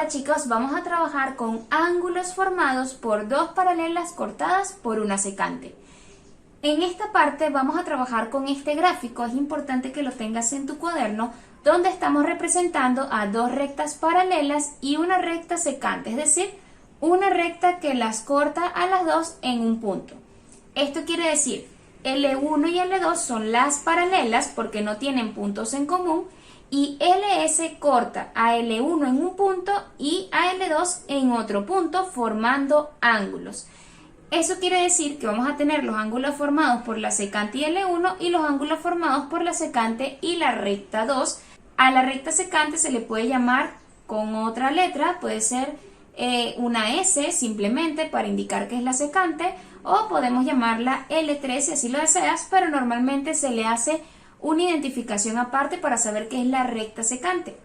Ahora, chicos, vamos a trabajar con ángulos formados por dos paralelas cortadas por una secante. En esta parte vamos a trabajar con este gráfico, es importante que lo tengas en tu cuaderno, donde estamos representando a dos rectas paralelas y una recta secante, es decir, una recta que las corta a las dos en un punto. Esto quiere decir, L1 y L2 son las paralelas porque no tienen puntos en común, y LS corta a L1 en un punto y a L2 en otro punto, formando ángulos. Eso quiere decir que vamos a tener los ángulos formados por la secante y L1 y los ángulos formados por la secante y la recta 2. A la recta secante se le puede llamar con otra letra, puede ser una S simplemente para indicar que es la secante, o podemos llamarla L3 si así lo deseas, pero normalmente se le hace una identificación aparte para saber qué es la recta secante.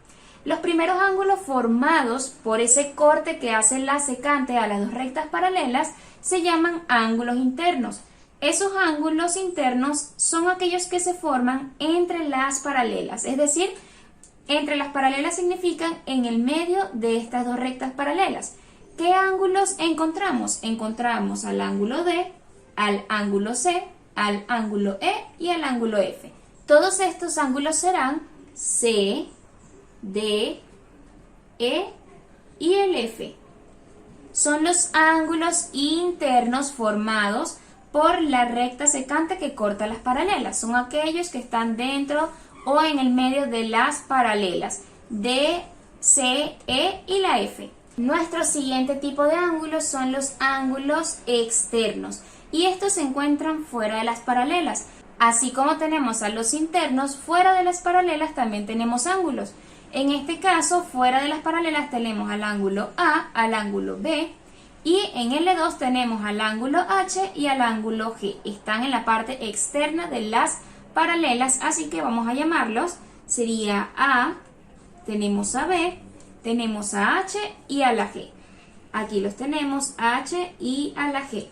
Los primeros ángulos formados por ese corte que hace la secante a las dos rectas paralelas se llaman ángulos internos. Esos ángulos internos son aquellos que se forman entre las paralelas, es decir, entre las paralelas significan en el medio de estas dos rectas paralelas. ¿Qué ángulos encontramos? Encontramos al ángulo D, al ángulo C, al ángulo E y al ángulo F. Todos estos ángulos serán C, D, E y el F. Son los ángulos internos formados por la recta secante que corta las paralelas. Son aquellos que están dentro o en el medio de las paralelas D, C, E y la F. Nuestro siguiente tipo de ángulos son los ángulos externos y estos se encuentran fuera de las paralelas. Así como tenemos a los internos, fuera de las paralelas también tenemos ángulos. En este caso, fuera de las paralelas tenemos al ángulo A, al ángulo B, y en L2 tenemos al ángulo H y al ángulo G. Están en la parte externa de las paralelas, así que vamos a llamarlos. Sería A, tenemos a B, tenemos a H y a la G. Aquí los tenemos, H y a la G.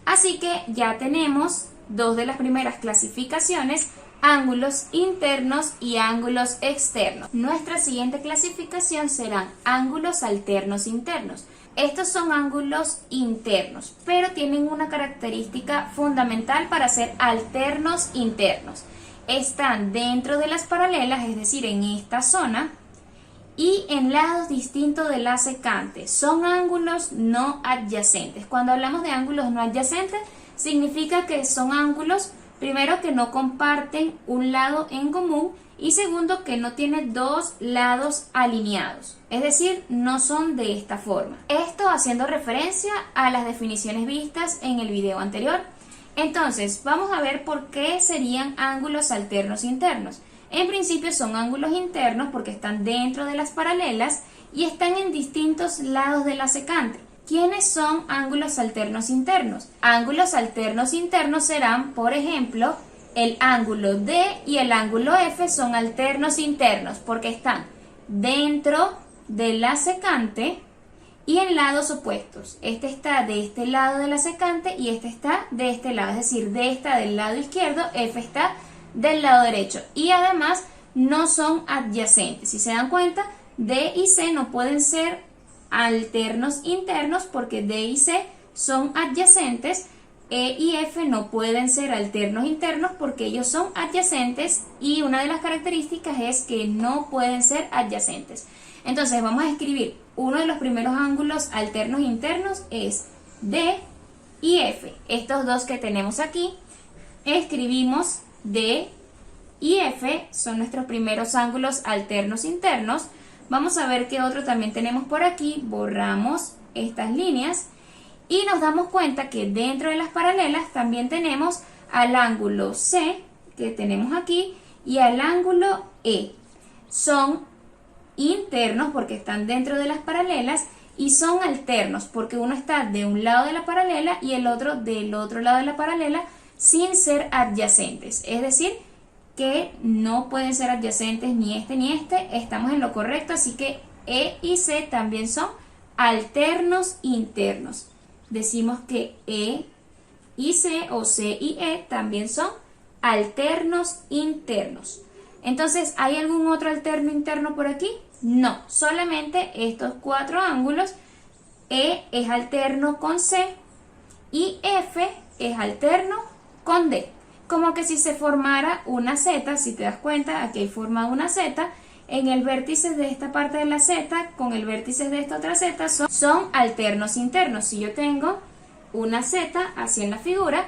Así que ya tenemos dos de las primeras clasificaciones, ángulos internos y ángulos externos. Nuestra siguiente clasificación serán ángulos alternos internos. Estos son ángulos internos, pero tienen una característica fundamental para ser alternos internos. Están dentro de las paralelas, es decir, en esta zona, y en lados distintos de la secante. Son ángulos no adyacentes. Cuando hablamos de ángulos no adyacentes, significa que son ángulos, primero, que no comparten un lado en común y segundo, que no tienen dos lados alineados, es decir, no son de esta forma. Esto haciendo referencia a las definiciones vistas en el video anterior. Entonces, vamos a ver por qué serían ángulos alternos internos. En principio son ángulos internos porque están dentro de las paralelas y están en distintos lados de la secante. ¿Quiénes son ángulos alternos internos? Ángulos alternos internos serán, por ejemplo, el ángulo D y el ángulo F son alternos internos porque están dentro de la secante y en lados opuestos. Este está de este lado de la secante y este está de este lado, es decir, D está del lado izquierdo, F está del lado derecho. Y además no son adyacentes. Si se dan cuenta, D y C no pueden ser alternos internos porque D y C son adyacentes. E y F no pueden ser alternos internos porque ellos son adyacentes y una de las características es que no pueden ser adyacentes. Entonces vamos a escribir uno de los primeros ángulos alternos internos es D y F. Estos dos que tenemos aquí, escribimos D y F, son nuestros primeros ángulos alternos internos. Vamos a ver qué otro también tenemos por aquí. Borramos estas líneas y nos damos cuenta que dentro de las paralelas también tenemos al ángulo C, que tenemos aquí, y al ángulo E. Son internos porque están dentro de las paralelas y son alternos porque uno está de un lado de la paralela y el otro del otro lado de la paralela sin ser adyacentes. Es decir, que no pueden ser adyacentes ni este, estamos en lo correcto, así que E y C también son alternos internos. Decimos que E y C o C y E también son alternos internos. Entonces, ¿hay algún otro alterno interno por aquí? No, solamente estos cuatro ángulos. E es alterno con C y F es alterno con D. Como que si se formara una Z, si te das cuenta, aquí hay formado una Z, en el vértice de esta parte de la Z con el vértice de esta otra Z son alternos internos. Si yo tengo una Z así en la figura,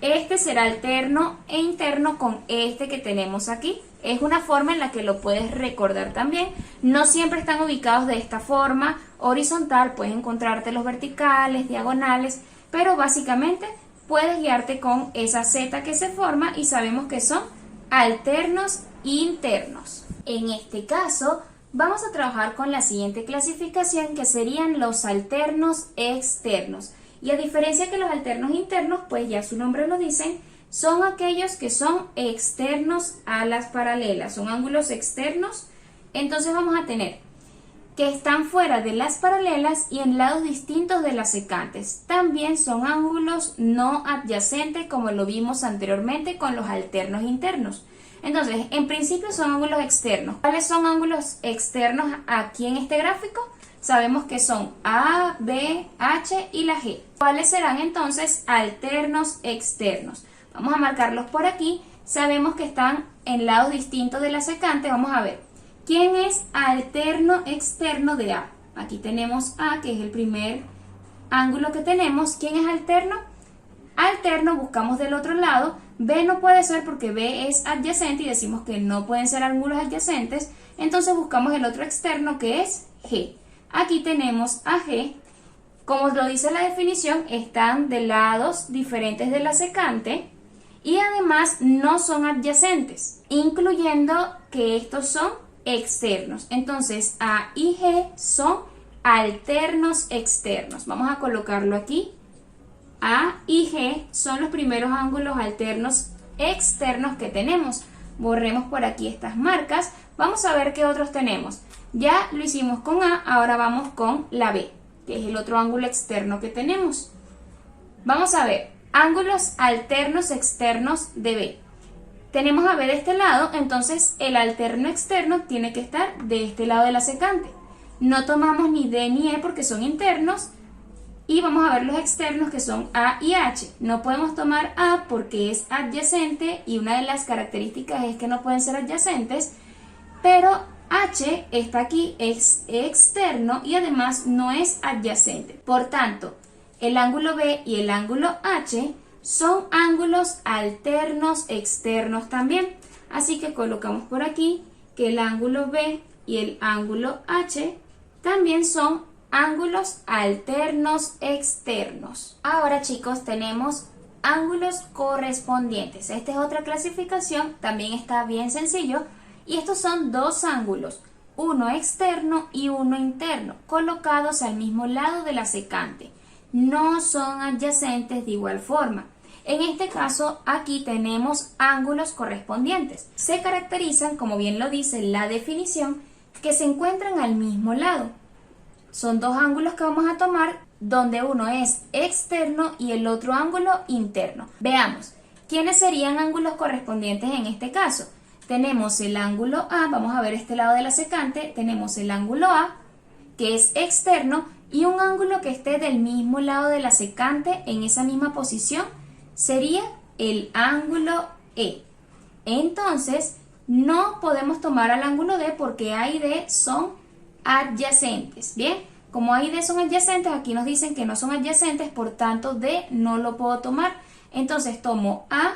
este será alterno e interno con este que tenemos aquí. Es una forma en la que lo puedes recordar también. No siempre están ubicados de esta forma horizontal, puedes encontrarte los verticales, diagonales, pero básicamente puedes guiarte con esa Z que se forma y sabemos que son alternos internos. En este caso, vamos a trabajar con la siguiente clasificación, que serían los alternos externos. Y a diferencia que los alternos internos, pues ya su nombre lo dicen, son aquellos que son externos a las paralelas, son ángulos externos. Entonces vamos a tener que están fuera de las paralelas y en lados distintos de las secantes. También son ángulos no adyacentes, como lo vimos anteriormente con los alternos internos. Entonces, en principio son ángulos externos. ¿Cuáles son ángulos externos aquí en este gráfico? Sabemos que son A, B, H y la G. ¿Cuáles serán entonces alternos externos? Vamos a marcarlos por aquí. Sabemos que están en lados distintos de la secante. Vamos a ver. ¿Quién es alterno externo de A? Aquí tenemos A, que es el primer ángulo que tenemos. ¿Quién es alterno? Alterno buscamos del otro lado. B no puede ser porque B es adyacente y decimos que no pueden ser ángulos adyacentes. Entonces buscamos el otro externo, que es G. Aquí tenemos a G. Como lo dice la definición, están de lados diferentes de la secante y además no son adyacentes, incluyendo que estos son externos. Entonces A y G son alternos externos. Vamos a colocarlo aquí. A y G son los primeros ángulos alternos externos que tenemos. Borremos por aquí estas marcas. Vamos a ver qué otros tenemos. Ya lo hicimos con A, ahora vamos con la B, que es el otro ángulo externo que tenemos. Vamos a ver, ángulos alternos externos de B. Tenemos a B de este lado, entonces el alterno externo tiene que estar de este lado de la secante. No tomamos ni D ni E porque son internos. Y vamos a ver los externos, que son A y H. No podemos tomar A porque es adyacente y una de las características es que no pueden ser adyacentes, pero H está aquí, es externo y además no es adyacente. Por tanto, el ángulo B y el ángulo H son ángulos alternos externos también. Así que colocamos por aquí que el ángulo B y el ángulo H también son ángulos alternos externos. Ahora, chicos, tenemos ángulos correspondientes. Esta es otra clasificación, también está bien sencillo. Y estos son dos ángulos, uno externo y uno interno, colocados al mismo lado de la secante. No son adyacentes de igual forma. En este caso, aquí tenemos ángulos correspondientes. Se caracterizan, como bien lo dice la definición, que se encuentran al mismo lado. Son dos ángulos que vamos a tomar, donde uno es externo y el otro ángulo interno. Veamos, ¿quiénes serían ángulos correspondientes en este caso? Tenemos el ángulo A, vamos a ver este lado de la secante, tenemos el ángulo A, que es externo, y un ángulo que esté del mismo lado de la secante en esa misma posición sería el ángulo E. Entonces, no podemos tomar al ángulo D porque A y D son adyacentes. Bien, como A y D son adyacentes, aquí nos dicen que no son adyacentes, por tanto D no lo puedo tomar. Entonces tomo A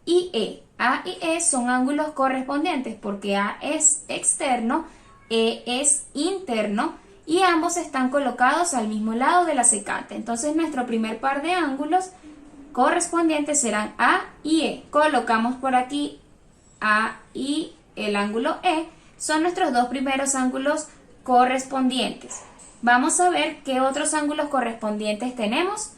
y E. A y E son ángulos correspondientes porque A es externo, E es interno y ambos están colocados al mismo lado de la secante. Entonces nuestro primer par de ángulos correspondientes serán A y E. Colocamos por aquí A y el ángulo E. Son nuestros dos primeros ángulos correspondientes. Vamos a ver qué otros ángulos correspondientes tenemos.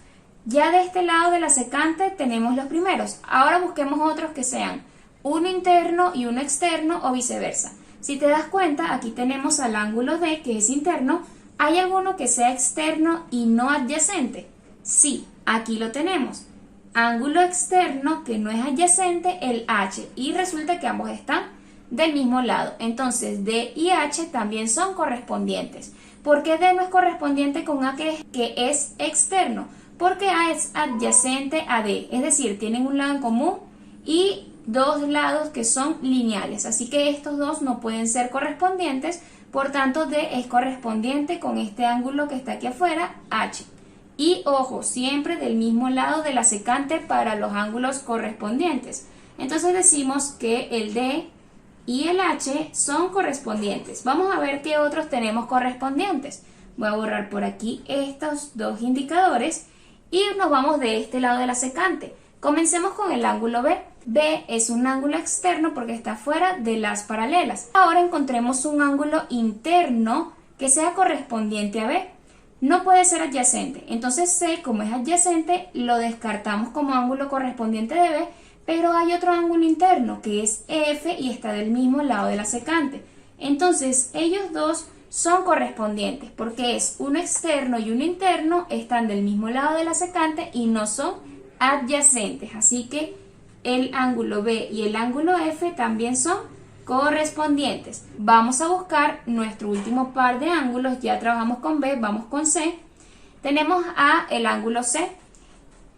Ya de este lado de la secante tenemos los primeros. Ahora busquemos otros que sean uno interno y uno externo o viceversa. Si te das cuenta, aquí tenemos al ángulo D, que es interno. ¿Hay alguno que sea externo y no adyacente? Sí, aquí lo tenemos. Ángulo externo que no es adyacente, el H. Y resulta que ambos están del mismo lado. Entonces D y H también son correspondientes. ¿Por qué D no es correspondiente con A que es externo? Porque A es adyacente a D, es decir, tienen un lado en común y dos lados que son lineales, así que estos dos no pueden ser correspondientes, por tanto D es correspondiente con este ángulo que está aquí afuera, H. Y ojo, siempre del mismo lado de la secante para los ángulos correspondientes. Entonces decimos que el D y el H son correspondientes. Vamos a ver qué otros tenemos correspondientes. Voy a borrar por aquí estos dos indicadores y nos vamos de este lado de la secante. Comencemos con el ángulo B. B es un ángulo externo porque está fuera de las paralelas. Ahora encontremos un ángulo interno que sea correspondiente a B. No puede ser adyacente. Entonces C, como es adyacente, lo descartamos como ángulo correspondiente de B, pero hay otro ángulo interno que es F y está del mismo lado de la secante. Entonces ellos dos son correspondientes porque es uno externo y uno interno, están del mismo lado de la secante y no son adyacentes. Así que el ángulo B y el ángulo F también son correspondientes. Vamos a buscar nuestro último par de ángulos. Ya trabajamos con B, vamos con C. Tenemos el ángulo C.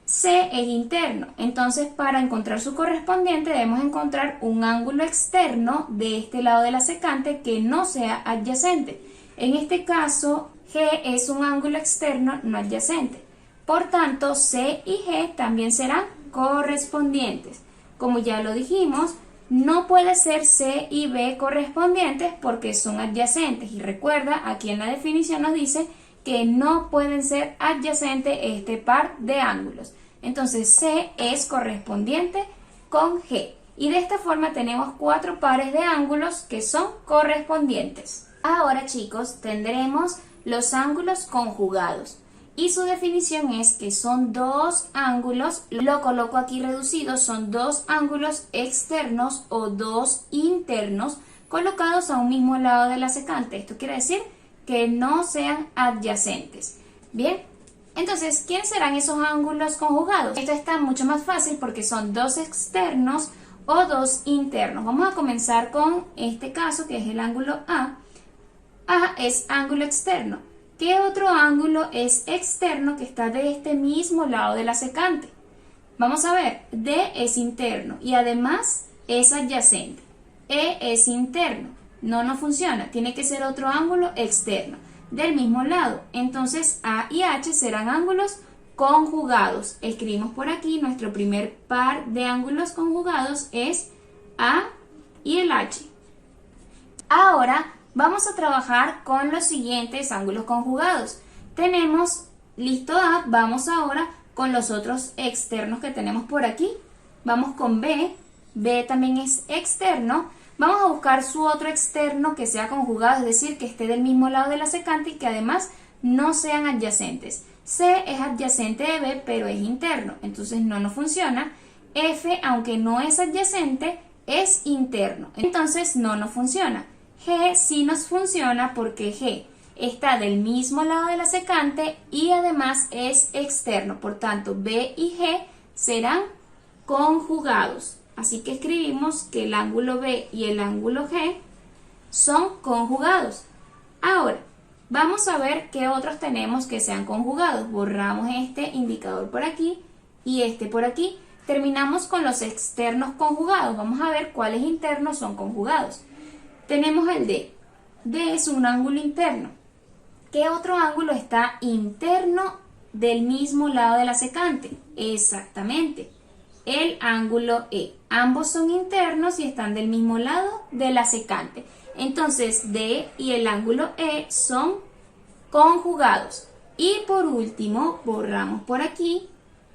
C es interno, entonces para encontrar su correspondiente debemos encontrar un ángulo externo de este lado de la secante que no sea adyacente. En este caso, G es un ángulo externo no adyacente. Por tanto, C y G también serán correspondientes. Como ya lo dijimos, no puede ser C y B correspondientes porque son adyacentes. Y recuerda, aquí en la definición nos dice que no pueden ser adyacentes este par de ángulos. Entonces C es correspondiente con G. Y de esta forma tenemos 4 pares de ángulos que son correspondientes. Ahora, chicos, tendremos los ángulos conjugados. Y su definición es que son dos ángulos, lo coloco aquí reducido, son dos ángulos externos o dos internos colocados a un mismo lado de la secante. Esto quiere decir que no sean adyacentes. Bien, entonces, ¿quiénes serán esos ángulos conjugados? Esto está mucho más fácil porque son dos externos o dos internos. Vamos a comenzar con este caso que es el ángulo A. A es ángulo externo. ¿Qué otro ángulo es externo que está de este mismo lado de la secante? Vamos a ver, D es interno y además es adyacente. E es interno, no funciona, tiene que ser otro ángulo externo del mismo lado. Entonces A y H serán ángulos conjugados. Escribimos por aquí, nuestro primer par de ángulos conjugados es A y el H. Ahora vamos a trabajar con los siguientes ángulos conjugados. Tenemos listo A, vamos ahora con los otros externos que tenemos por aquí. Vamos con B, B también es externo. Vamos a buscar su otro externo que sea conjugado, es decir, que esté del mismo lado de la secante y que además no sean adyacentes. C es adyacente de B, pero es interno, entonces no nos funciona. F, aunque no es adyacente, es interno, entonces no nos funciona. G sí nos funciona porque G está del mismo lado de la secante y además es externo, por tanto B y G serán conjugados. Así que escribimos que el ángulo B y el ángulo G son conjugados. Ahora, vamos a ver qué otros tenemos que sean conjugados. Borramos este indicador por aquí y este por aquí. Terminamos con los externos conjugados. Vamos a ver cuáles internos son conjugados. Tenemos el D. D es un ángulo interno. ¿Qué otro ángulo está interno del mismo lado de la secante? Exactamente, el ángulo E. Ambos son internos y están del mismo lado de la secante. Entonces D y el ángulo E son conjugados. Y por último, borramos por aquí.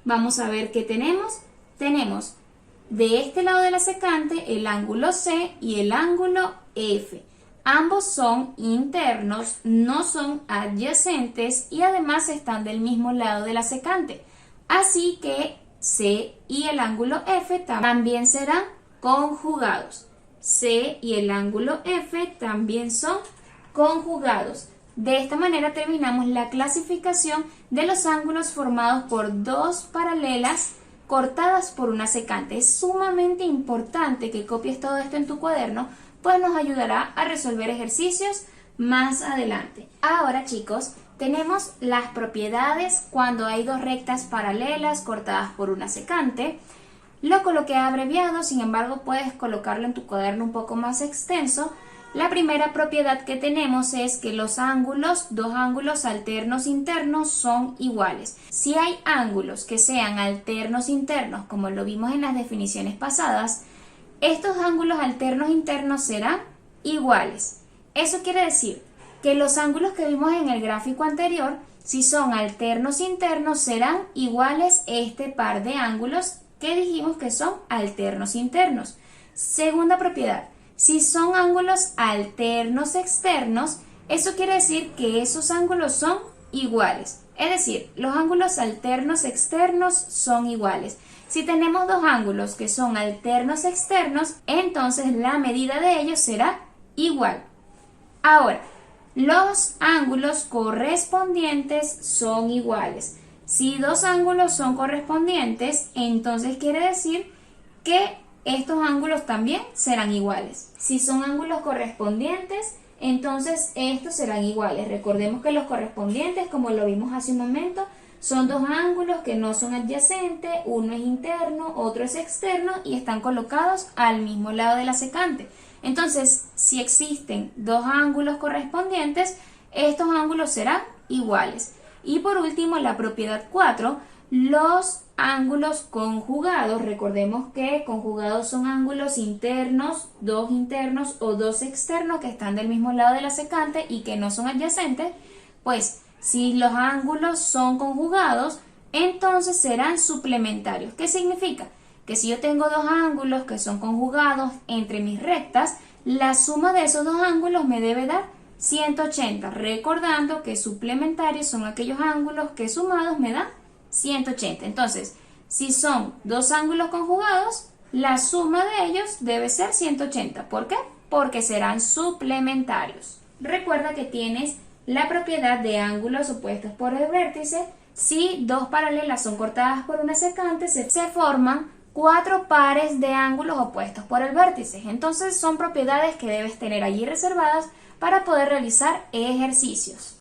Vamos a ver qué tenemos. Tenemos de este lado de la secante el ángulo C y el ángulo F. Ambos son internos, no son adyacentes y además están del mismo lado de la secante. Así que C y el ángulo F también serán conjugados. C y el ángulo F también son conjugados. De esta manera terminamos la clasificación de los ángulos formados por dos paralelas cortadas por una secante. Es sumamente importante que copies todo esto en tu cuaderno pues nos ayudará a resolver ejercicios más adelante. Ahora, chicos, tenemos las propiedades cuando hay dos rectas paralelas cortadas por una secante. Lo coloqué abreviado, sin embargo puedes colocarlo en tu cuaderno un poco más extenso. La primera propiedad que tenemos es que los ángulos, dos ángulos alternos internos, son iguales. Si hay ángulos que sean alternos internos, como lo vimos en las definiciones pasadas, estos ángulos alternos internos serán iguales. Eso quiere decir que los ángulos que vimos en el gráfico anterior, si son alternos internos, serán iguales este par de ángulos que dijimos que son alternos internos. Segunda propiedad, si son ángulos alternos externos, eso quiere decir que esos ángulos son iguales. Es decir, los ángulos alternos externos son iguales. Si tenemos dos ángulos que son alternos externos, entonces la medida de ellos será igual. Ahora, los ángulos correspondientes son iguales. Si dos ángulos son correspondientes, entonces quiere decir que estos ángulos también serán iguales. Si son ángulos correspondientes, entonces estos serán iguales. Recordemos que los correspondientes, como lo vimos hace un momento, son dos ángulos que no son adyacentes, uno es interno, otro es externo y están colocados al mismo lado de la secante. Entonces, si existen dos ángulos correspondientes, estos ángulos serán iguales. Y por último, la propiedad 4, los ángulos conjugados. Recordemos que conjugados son ángulos internos o dos externos que están del mismo lado de la secante y que no son adyacentes. Pues, si los ángulos son conjugados, entonces serán suplementarios. ¿Qué significa? Que si yo tengo dos ángulos que son conjugados entre mis rectas, la suma de esos dos ángulos me debe dar 180, recordando que suplementarios son aquellos ángulos que sumados me dan 180. Entonces, si son dos ángulos conjugados, la suma de ellos debe ser 180. ¿Por qué? Porque serán suplementarios. Recuerda que tienes la propiedad de ángulos opuestos por el vértice. Si dos paralelas son cortadas por una secante, se forman cuatro pares de ángulos opuestos por el vértice. Entonces son propiedades que debes tener allí reservadas para poder realizar ejercicios.